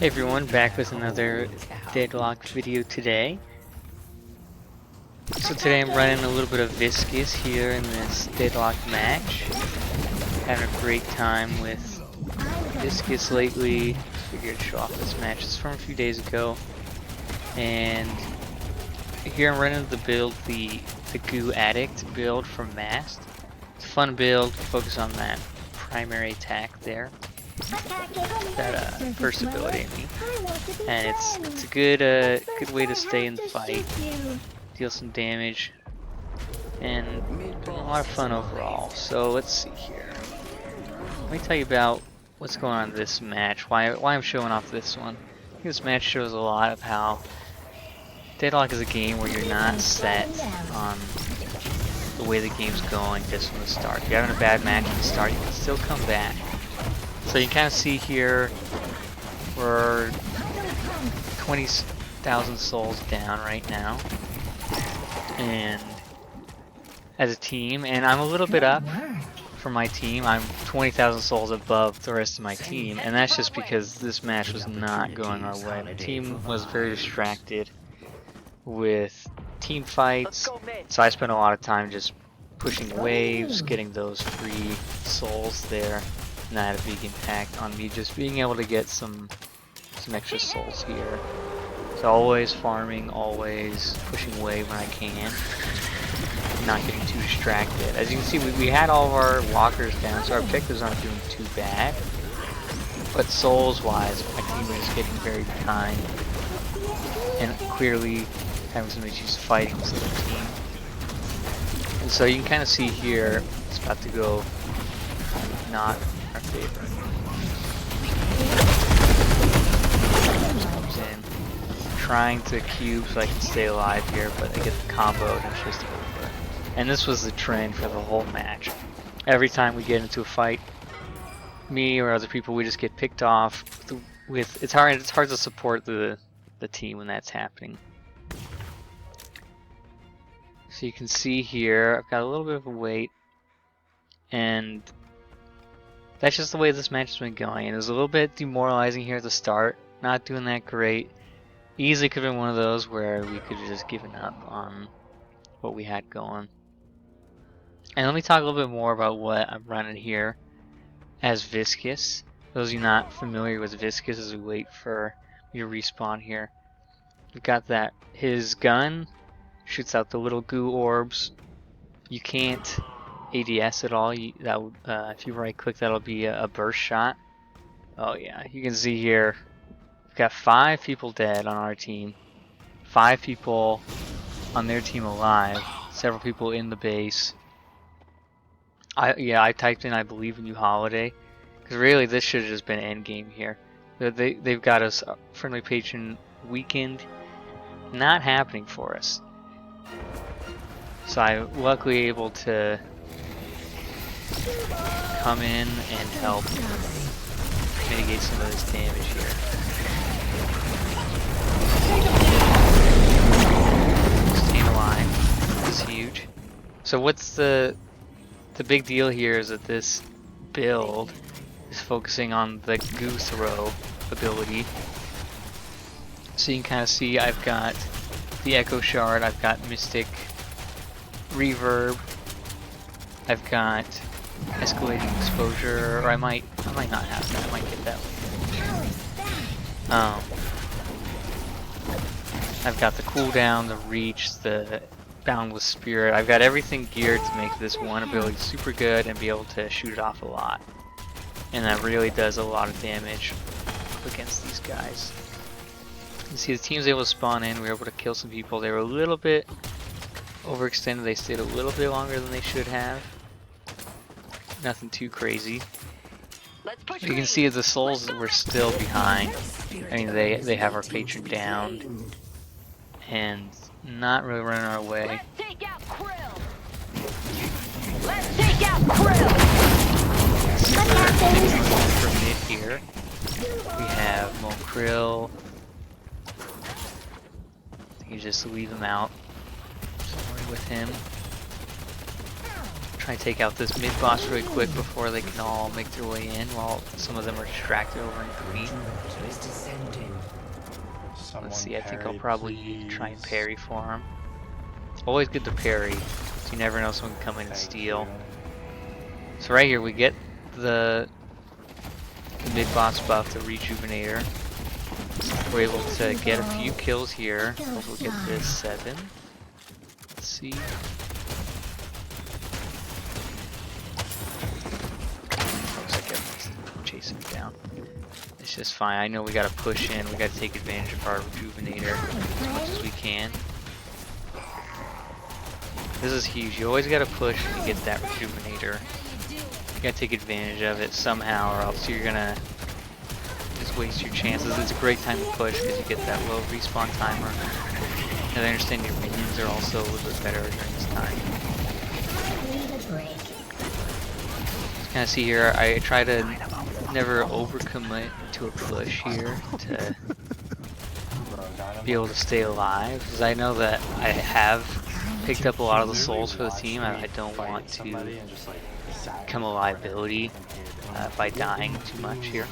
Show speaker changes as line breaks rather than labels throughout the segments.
Hey everyone, back with another Deadlock video today. So today I'm running a little bit of Viscous here in this Deadlock match. Having a great time with Viscous lately. Figured to show off this match. It's from a few days ago. And here I'm running the build, the Goo Addict build from Mast. It's a fun build, focus on that primary attack there. That first ability, I mean. And it's a good way to stay in the fight, deal some damage, and a lot of fun overall. So let's see here. Let me tell you about what's going on in this match, why I'm showing off this one. I think this match shows a lot of how Deadlock is a game where you're not set on the way the game's going just from the start. If you're having a bad match at the start, you can still come back. So you can kind of see here, we're 20,000 souls down right now, and as a team, and I'm a little bit up for my team. I'm 20,000 souls above the rest of my team, and that's just because this match was not going our way. My team was very distracted with team fights, so I spent a lot of time just pushing waves, getting those free souls there. And that had a big impact on me just being able to get some extra souls here. So always farming, always pushing wave when I can, not getting too distracted. As you can see, we had all of our walkers down, so our objectives aren't doing too bad. But souls wise, my team was getting very behind and clearly having some issues fighting this other team. And so you can kind of see here, it's about to go not our favor. Comes in, trying to cube so I can stay alive here, but I get the combo and it's just over. And this was the trend for the whole match. Every time we get into a fight, me or other people, we just get picked off. It's hard to support the team when that's happening. So you can see here, I've got a little bit of a wait, and that's just the way this match has been going. It was a little bit demoralizing here at the start, not doing that great. Easily could have been one of those where we could have just given up on what we had going. And let me talk a little bit more about what I'm running here as Viscous. Those of you not familiar with Viscous, as we wait for me to respawn here. We've got that, his gun shoots out the little goo orbs. You can't ADS at all. If you right click, that'll be a burst shot. Oh yeah, you can see here we've got 5 people dead on our team, 5 people on their team alive, several people in the base. I typed in I believe in you holiday, because really this should have just been end game here. They've got us friendly patron weekend not happening for us. So I'm luckily able to come in and help mitigate some of this damage here. Staying alive is huge. So what's the big deal here is that this build is focusing on the goo throw ability. So you can kind of see I've got the Echo Shard, I've got Mystic Reverb, I've got escalating exposure, or I might not have that. I might get that later. I've got the cooldown, the reach, the boundless spirit. I've got everything geared to make this one ability super good and be able to shoot it off a lot. And that really does a lot of damage against these guys. You see the team's able to spawn in. We were able to kill some people. They were a little bit overextended. They stayed a little bit longer than they should have. Nothing too crazy. You can see the souls were still behind. I mean, they have our patron down and not really running our way.
Let's take out Krill.
For mid here, we have Krill. You just leave him out. Don't worry with him. Try and take out this mid boss really quick before they can all make their way in, while some of them are distracted over in green. Let's see, I think I'll probably try and parry for him. Always good to parry, so you never know someone can come in and steal. So right here we get the mid boss buff, the rejuvenator. We're able to get a few kills here. We'll get this 7. Let's see. Looks like everyone's chasing him down. It's just fine. I know we gotta push in. We gotta take advantage of our rejuvenator as much as we can. This is huge. You always gotta push when you get that rejuvenator. You gotta take advantage of it somehow, or else you're gonna just waste your chances. It's a great time to push because you get that low respawn timer. And I understand your minions are also a little bit better during this time. Kind of see here, I try to never overcommit to a push here to be able to stay alive, because I know that I have picked up a lot of the souls for the team. I don't want to become a liability by dying too much here.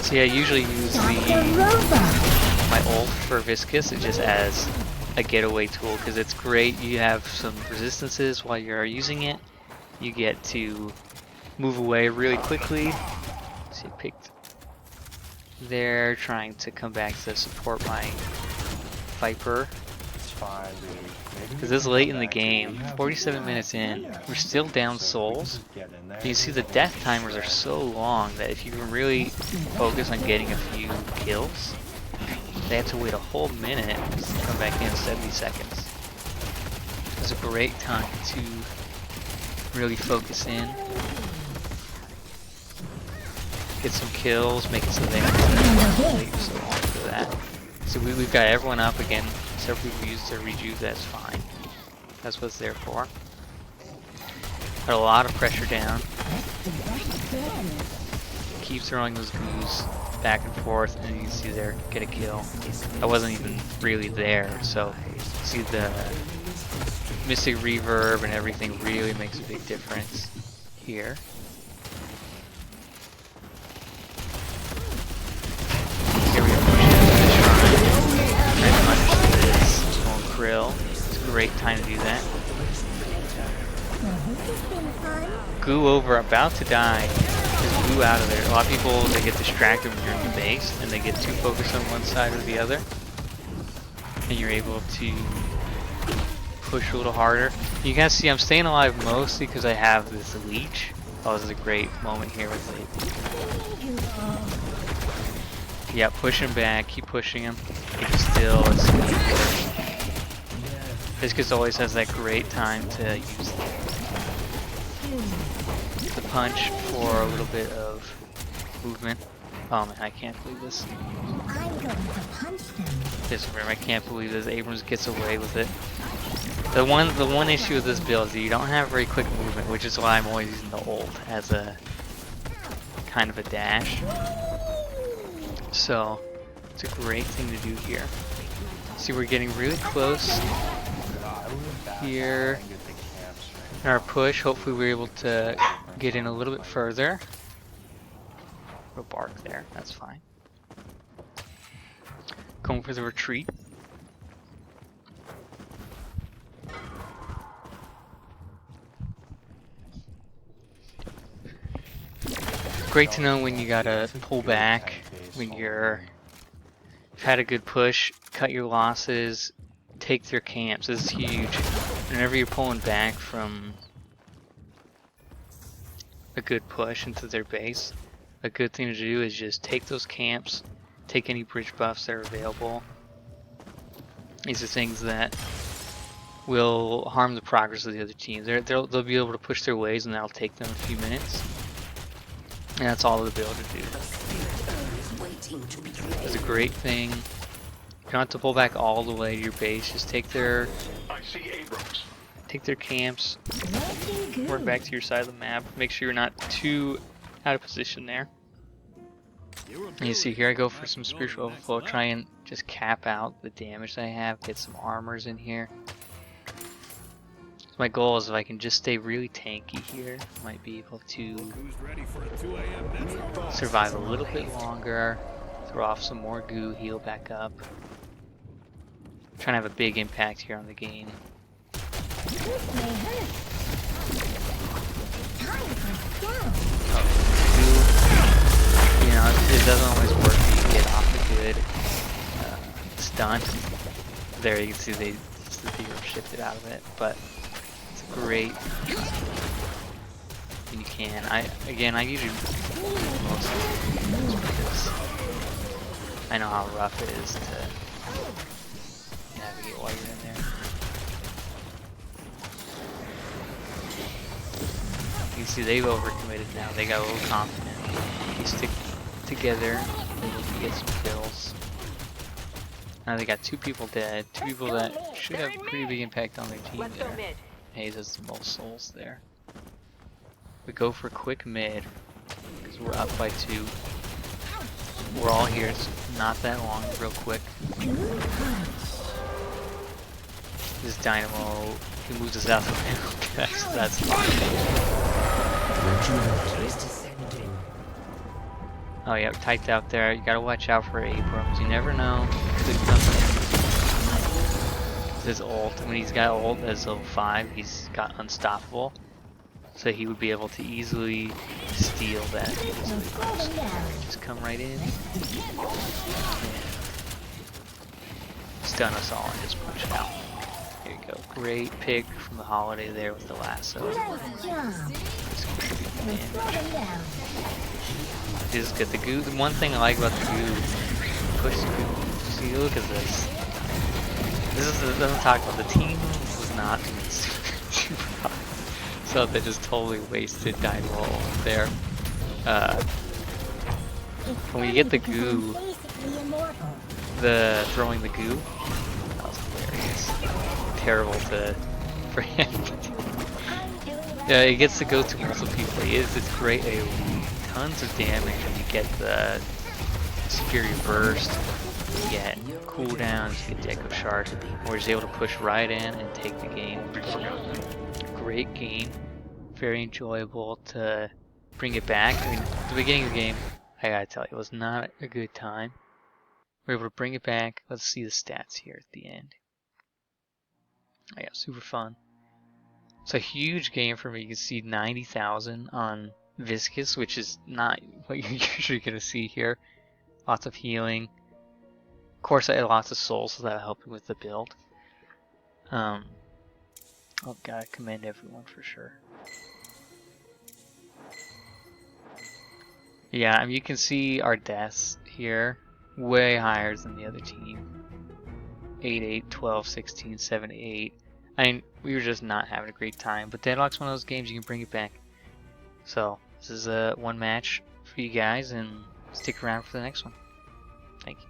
So yeah, I usually use my ult for Viscous just as a getaway tool, because it's great. You have some resistances while you're using it. You get to move away really quickly. See, picked there, trying to come back to support my Viper. Because this is late in the game, 47 minutes in, we're still down souls. And you see the death timers are so long that if you can really focus on getting a few kills, they have to wait a whole minute to come back in 70 seconds. It's a great time to really focus in. Get some kills, make it so they have to wait so long for that. So we've got everyone up again. Except we've used their rejuve, that's fine. That's what it's there for. Got a lot of pressure down. Keep throwing those goos back and forth, and you can see there, get a kill. I wasn't even really there, so see the Mystic Reverb and everything really makes a big difference here. Here we are pushing into the shrine. Trying to punish this Krill. It's a great time to do that. Goo over, about to die. Just Goo out of there. A lot of people, they get distracted when you're in the base, and they get too focused on one side or the other. And you're able to push a little harder. You guys see I'm staying alive mostly because I have this leech. Oh, this is a great moment here with it. Yeah, push him back, keep pushing him. He's still Viscous always has that great time to use the punch for a little bit of movement. Oh man, I can't believe this.
I'm going to punch them.
This room, I can't believe this. Abrams gets away with it. The one issue with this build is that you don't have very quick movement, which is why I'm always using the ult as a kind of a dash. So it's a great thing to do here. See, we're getting really close here. In our push, hopefully we're able to get in a little bit further. Little bark there, that's fine. Going for the retreat. Great to know when you gotta pull back, when you've had a good push, cut your losses, take their camps. This is huge. Whenever you're pulling back from a good push into their base, a good thing to do is just take those camps, take any bridge buffs that are available. These are things that will harm the progress of the other teams. They'll be able to push their ways, and that'll take them a few minutes. And that's all they'll be able to do. It's a great thing. You don't have to pull back all the way to your base. Just take their camps, work back to your side of the map. Make sure you're not too out of position there. And you see here, I go for some spiritual overflow. Try and just cap out the damage that I have. Get some armors in here. My goal is if I can just stay really tanky here, might be able to survive a little bit longer, throw off some more goo, heal back up. Trying to have a big impact here on the game.
This may hurt. Time for down.
Goo, you know, it doesn't always work if you get off a good stunt. There you can see the hero shifted out of it, but it's great. And you can. I usually mostly because I know how rough it is to navigate while you're in there. You see they've overcommitted now. They got a little confident. You stick together, they can get some kills. Now they got 2 people dead. 2 people that should have a pretty big impact on their team there. Hayes has the most souls there. We go for quick mid because we're up by 2. We're all here. It's not that long. Real quick. This Dynamo, he moves us out the way. That's fine. Oh yeah, typed out there. You gotta watch out for Abrams. You never know. Could come in. His ult, when he's got ult as level 5, he's got unstoppable. So he would be able to easily steal that. Just come right in. Yeah. Stun us all and just punch it out. Here you go. Great pick from the holiday there with the lasso. This is good. The goo. The one thing I like about the goo, push the goo. See, look at this. This is doesn't talk about the team was not doing super hot, so they just totally wasted Dynamo there. When you get the goo, the throwing the goo, that was hilarious. Terrible for him. Yeah, he gets to go to multiple people. It's great AoE. Tons of damage when you get the superior burst. You get cooldowns, you get Deco Shard. We're just able to push right in and take the game. Great game. Very enjoyable to bring it back. I mean, at the beginning of the game, I gotta tell you, it was not a good time. We're able to bring it back. Let's see the stats here at the end. Oh, yeah, super fun. It's a huge game for me. You can see 90,000 on Viscous, which is not what you're usually going to see here. Lots of healing. Of course, I had lots of souls, so that'll help me with the build. Oh, gotta commend everyone for sure. Yeah, I mean, you can see our deaths here. Way higher than the other team. 8, 8, 12, 16, 7, 8. I mean, we were just not having a great time. But Deadlock's one of those games you can bring it back. So, this is one match for you guys, and stick around for the next one. Thank you.